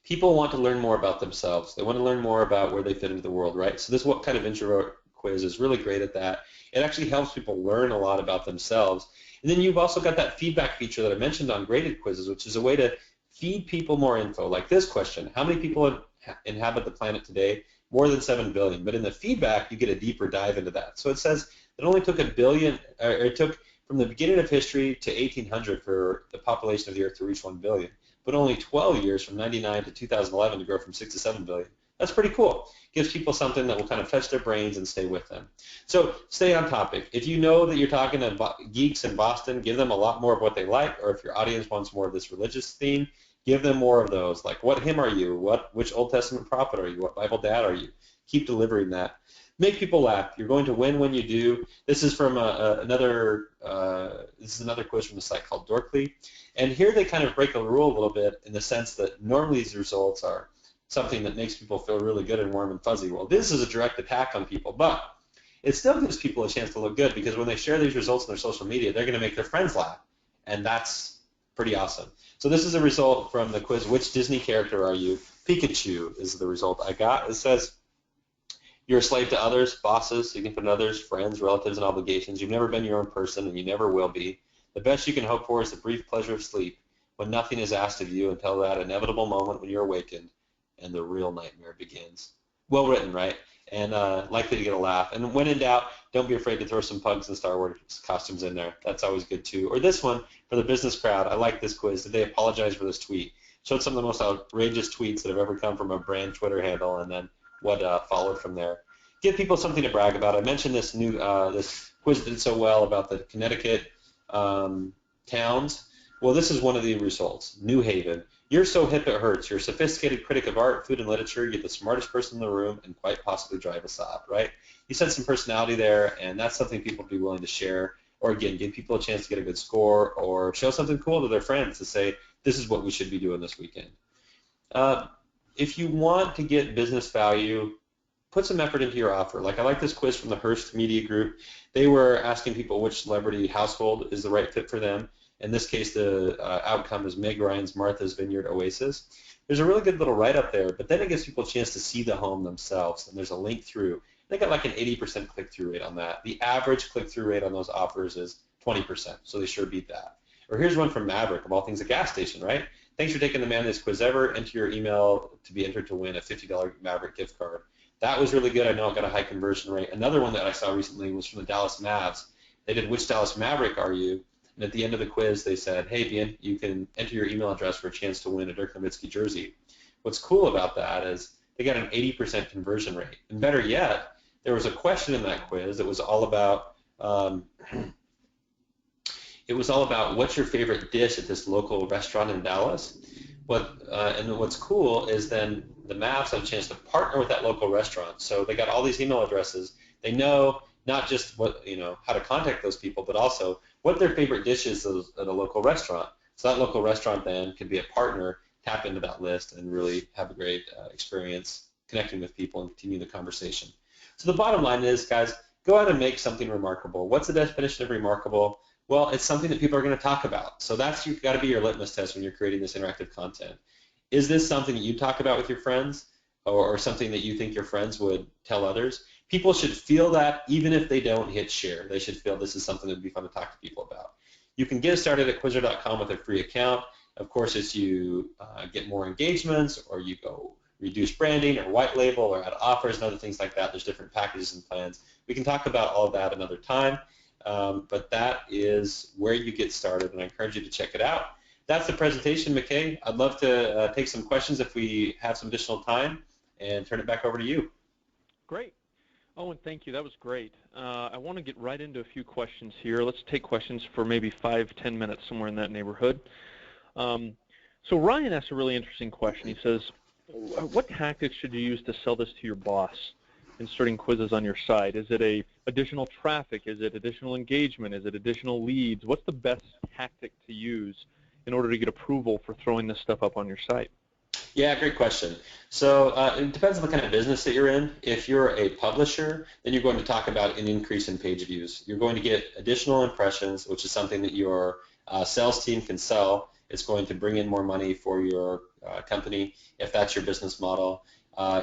People want to learn more about themselves. They want to learn more about where they fit into the world, right? So this what kind of intro quiz is really great at that. It actually helps people learn a lot about themselves. And then you've also got that feedback feature that I mentioned on graded quizzes, which is a way to feed people more info. Like this question, how many people inhabit the planet today? More than 7 billion. But in the feedback, you get a deeper dive into that. So it says it only took it took from the beginning of history to 1800 for the population of the Earth to reach 1 billion. But only 12 years from 99 to 2011 to grow from 6 to 7 billion. That's pretty cool. Gives people something that will kind of touch their brains and stay with them. So stay on topic. If you know that you're talking to geeks in Boston, give them a lot more of what they like, or if your audience wants more of this religious theme, give them more of those. Like, what hymn are you? Which Old Testament prophet are you? What Bible dad are you? Keep delivering that. Make people laugh. You're going to win when you do. This is from another quiz from a site called Dorkly. And here they kind of break a rule a little bit in the sense that normally these results are something that makes people feel really good and warm and fuzzy. Well, this is a direct attack on people, but it still gives people a chance to look good because when they share these results on their social media, they're going to make their friends laugh, and that's pretty awesome. So this is a result from the quiz, which Disney character are you? Pikachu is the result I got. It says, you're a slave to others, bosses, significant others, friends, relatives, and obligations. You've never been your own person, and you never will be. The best you can hope for is the brief pleasure of sleep, when nothing is asked of you until that inevitable moment when you're awakened and the real nightmare begins. Well written, right? And likely to get a laugh. And when in doubt, don't be afraid to throw some pugs and Star Wars costumes in there. That's always good too. Or this one, for the business crowd, I like this quiz. Did they apologize for this tweet? Showed some of the most outrageous tweets that have ever come from a brand Twitter handle, and then what followed from there. Give people something to brag about. I mentioned this this quiz did so well about the Connecticut towns. Well, this is one of the results. New Haven. You're so hip it hurts. You're a sophisticated critic of art, food, and literature. You're the smartest person in the room and quite possibly drive a Saab, right? You said some personality there, and that's something people would be willing to share. Or again, give people a chance to get a good score or show something cool to their friends to say, this is what we should be doing this weekend. If you want to get business value, put some effort into your offer. Like I like this quiz from the Hearst Media Group. They were asking people which celebrity household is the right fit for them. In this case, the outcome is Meg Ryan's Martha's Vineyard Oasis. There's a really good little write-up there, but then it gives people a chance to see the home themselves, and there's a link through. They got like an 80% click-through rate on that. The average click-through rate on those offers is 20%, so they sure beat that. Or here's one from Maverick, of all things, a gas station, right? Thanks for taking the manliest quiz ever. Enter your email to be entered to win a $50 Maverick gift card. That was really good. I know it got a high conversion rate. Another one that I saw recently was from the Dallas Mavs. They did, which Dallas Maverick are you? And at the end of the quiz, they said, hey, Bien, you can enter your email address for a chance to win a Dirk Nowitzki jersey. What's cool about that is they got an 80% conversion rate. And better yet, there was a question in that quiz that was all about what's your favorite dish at this local restaurant in Dallas. And what's cool is then the Mavs have a chance to partner with that local restaurant. So they got all these email addresses. They know not just how to contact those people, but also what their favorite dish is at a local restaurant. So that local restaurant then could be a partner, tap into that list, and really have a great experience connecting with people and continue the conversation. So the bottom line is, guys, go out and make something remarkable. What's the definition of remarkable? Well, it's something that people are going to talk about. So that's got to be your litmus test when you're creating this interactive content. Is this something that you talk about with your friends, or something that you think your friends would tell others? People should feel that even if they don't hit share. They should feel this is something that would be fun to talk to people about. You can get started at Quizzer.com with a free account. Of course, as you get more engagements, or you go reduce branding or white label or add offers and other things like that, there's different packages and plans. We can talk about all of that another time. but that is where you get started, and I encourage you to check it out. That's the presentation, McKay. I'd love to take some questions if we have some additional time, and turn it back over to you. Great. Owen, thank you. That was great. I want to get right into a few questions here. Let's take questions for maybe 5-10 minutes, somewhere in that neighborhood. So Ryan asked a really interesting question. He says, what tactics should you use to sell this to your boss, inserting quizzes on your site? Is it additional traffic? Is it additional engagement? Is it additional leads? What's the best tactic to use in order to get approval for throwing this stuff up on your site? Yeah, great question. So it depends on the kind of business that you're in. If you're a publisher, then you're going to talk about an increase in page views. You're going to get additional impressions, which is something that your sales team can sell. It's going to bring in more money for your company if that's your business model.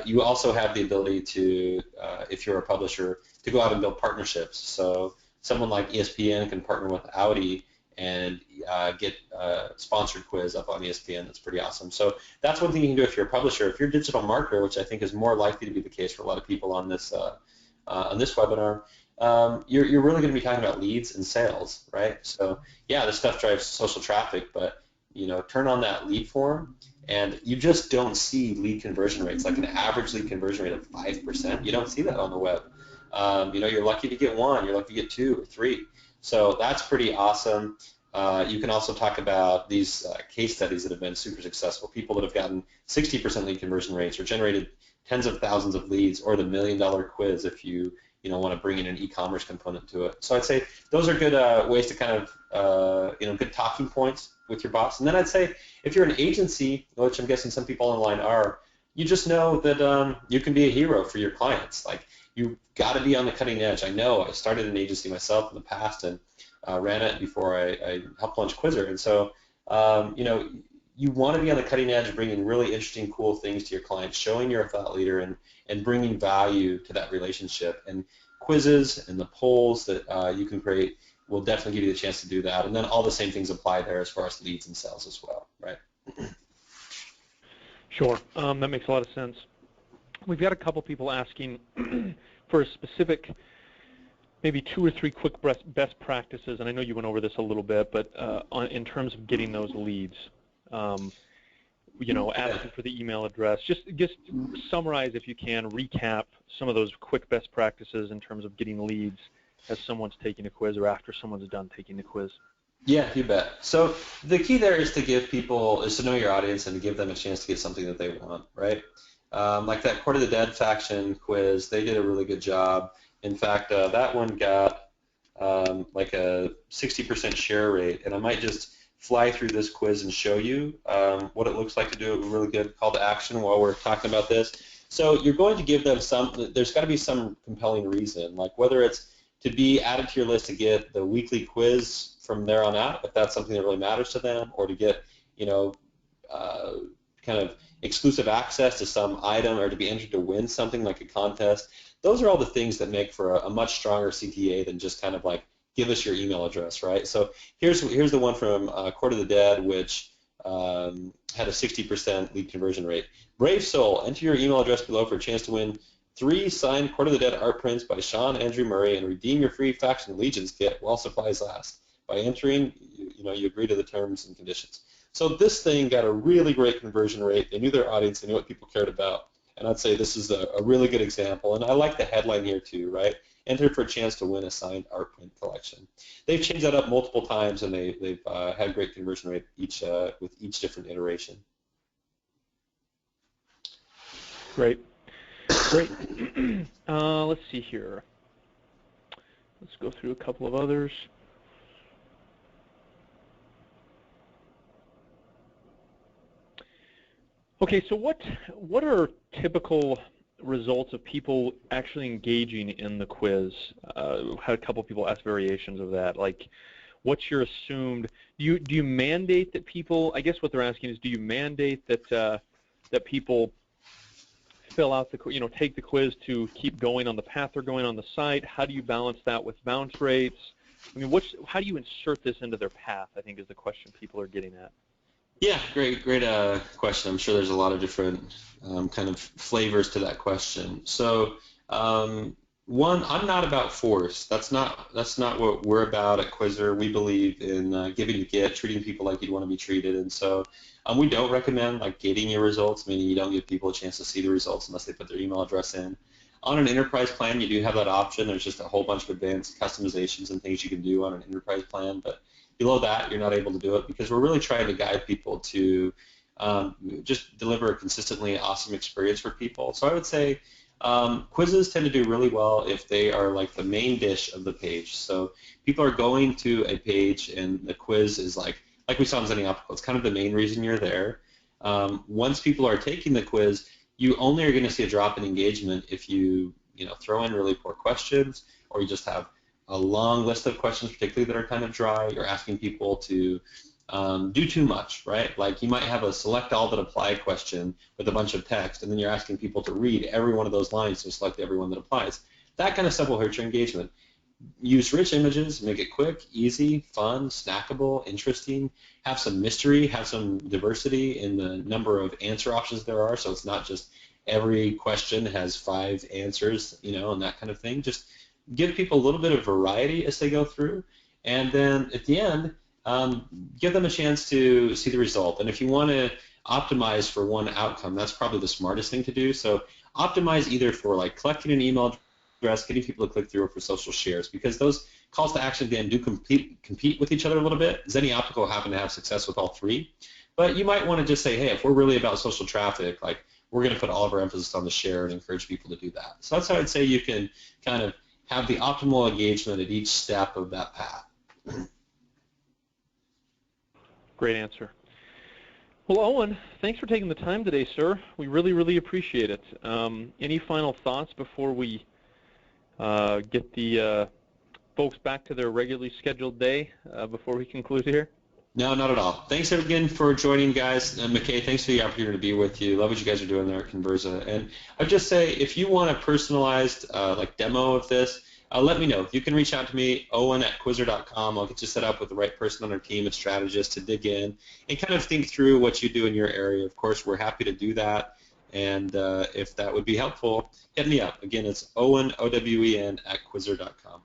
You also have the ability to, if you're a publisher, to go out and build partnerships. So someone like ESPN can partner with Audi and get a sponsored quiz up on ESPN. That's pretty awesome. So that's one thing you can do if you're a publisher. If you're a digital marketer, which I think is more likely to be the case for a lot of people on this webinar, you're really going to be talking about leads and sales, right? So yeah, this stuff drives social traffic, but turn on that lead form, and you just don't see lead conversion rates, like an average lead conversion rate of 5%. You don't see that on the web. You're lucky to get 1, you're lucky to get 2 or 3. So that's pretty awesome. You can also talk about these case studies that have been super successful, people that have gotten 60% lead conversion rates or generated tens of thousands of leads, or the $1 million quiz if you want to bring in an e-commerce component to it. So I'd say those are good ways to kind of, good talking points with your boss. And then I'd say if you're an agency, which I'm guessing some people online are, you just know that you can be a hero for your clients. Like, you've got to be on the cutting edge. I know I started an agency myself in the past and ran it before I helped launch Quizzer. And so, you want to be on the cutting edge, bringing really interesting, cool things to your clients, showing you're a thought leader and bringing value to that relationship. And quizzes and the polls that you can create will definitely give you the chance to do that. And then all the same things apply there as far as leads and sales as well, right? Sure. That makes a lot of sense. We've got a couple people asking for a specific, maybe 2 or 3 quick best practices, and I know you went over this a little bit, but in terms of getting those leads, asking for the email address. Just summarize, if you can, recap some of those quick best practices in terms of getting leads as someone's taking a quiz or after someone's done taking the quiz. Yeah, you bet. So the key there is to know your audience and to give them a chance to get something that they want, right? Like that Court of the Dead faction quiz, they did a really good job. In fact, that one got like a 60% share rate, and I might just fly through this quiz and show you what it looks like to do a really good call to action while we're talking about this. So you're going to give them there's got to be some compelling reason, like whether it's to be added to your list to get the weekly quiz from there on out, if that's something that really matters to them, or to get, kind of exclusive access to some item, or to be entered to win something like a contest. Those are all the things that make for a much stronger CTA than just kind of like, give us your email address, right? So here's the one from Court of the Dead, which had a 60% lead conversion rate. Brave soul, enter your email address below for a chance to win 3 signed Court of the Dead art prints by Sean Andrew Murray and redeem your free Faction Allegiance kit while supplies last. By entering, you agree to the terms and conditions. So this thing got a really great conversion rate. They knew their audience, they knew what people cared about, and I'd say this is a really good example. And I like the headline here too, right? Enter for a chance to win a signed art print collection. They've changed that up multiple times, and they've had great conversion rate with each different iteration. Great. Let's see here. Let's go through a couple of others. Okay, so what are typical results of people actually engaging in the quiz? Had a couple people ask variations of that, like what's your assumed, do you mandate that people, I guess what they're asking is, do you mandate that people fill out take the quiz to keep going on the path they're going on the site? How do you balance that with bounce rates? I mean, how do you insert this into their path, I think, is the question people are getting at. Yeah, great question. I'm sure there's a lot of different kind of flavors to that question. So One, I'm not about force. That's not what we're about at Quizzer. We believe in giving to get, treating people like you'd want to be treated, and so we don't recommend like gating your results, meaning you don't give people a chance to see the results unless they put their email address in. On an enterprise plan, you do have that option. There's just a whole bunch of advanced customizations and things you can do on an enterprise plan, but below that, you're not able to do it because we're really trying to guide people to just deliver a consistently awesome experience for people. So I would say quizzes tend to do really well if they are like the main dish of the page. So people are going to a page and the quiz is like we saw in Zenny Optical, it's kind of the main reason you're there. Once people are taking the quiz, you only are going to see a drop in engagement if you throw in really poor questions, or you just have a long list of questions, particularly that are kind of dry. You're asking people to do too much, right? Like you might have a select all that apply question with a bunch of text, and then you're asking people to read every one of those lines to select every one that applies. That kind of stuff will hurt your engagement. Use rich images, make it quick, easy, fun, snackable, interesting, have some mystery, have some diversity in the number of answer options there are, so it's not just every question has 5 answers, and that kind of thing. Just give people a little bit of variety as they go through, and then at the end, give them a chance to see the result. And if you want to optimize for one outcome, that's probably the smartest thing to do. So optimize either for like collecting an email address, getting people to click through, or for social shares, because those calls to action again do compete with each other a little bit. Zenny Optical happen to have success with all 3, but you might want to just say, hey, if we're really about social traffic, like we're going to put all of our emphasis on the share and encourage people to do that. So that's how I'd say you can kind of have the optimal engagement at each step of that path. Great answer. Well, Owen, thanks for taking the time today, sir. We really, really appreciate it. Any final thoughts before we get the folks back to their regularly scheduled day before we conclude here? No, not at all. Thanks again for joining, guys. McKay, thanks for the opportunity to be with you. Love what you guys are doing there at Convirza. And I'd just say, if you want a personalized like demo of this, let me know. You can reach out to me, owen@quizzer.com. I'll get you set up with the right person on our team, a strategist, to dig in and kind of think through what you do in your area. Of course, we're happy to do that. And if that would be helpful, hit me up. Again, it's Owen, O-W-E-N, @quizzer.com.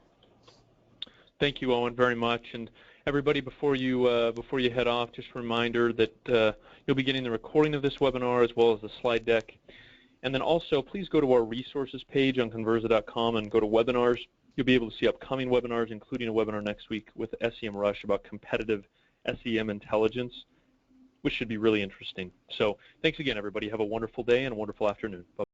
Thank you, Owen, very much. And everybody, before you head off, just a reminder that you'll be getting the recording of this webinar as well as the slide deck. And then also, please go to our resources page on Convirza.com and go to webinars. You'll be able to see upcoming webinars, including a webinar next week with SEM Rush about competitive SEM intelligence, which should be really interesting. So thanks again, everybody. Have a wonderful day and a wonderful afternoon. Bye.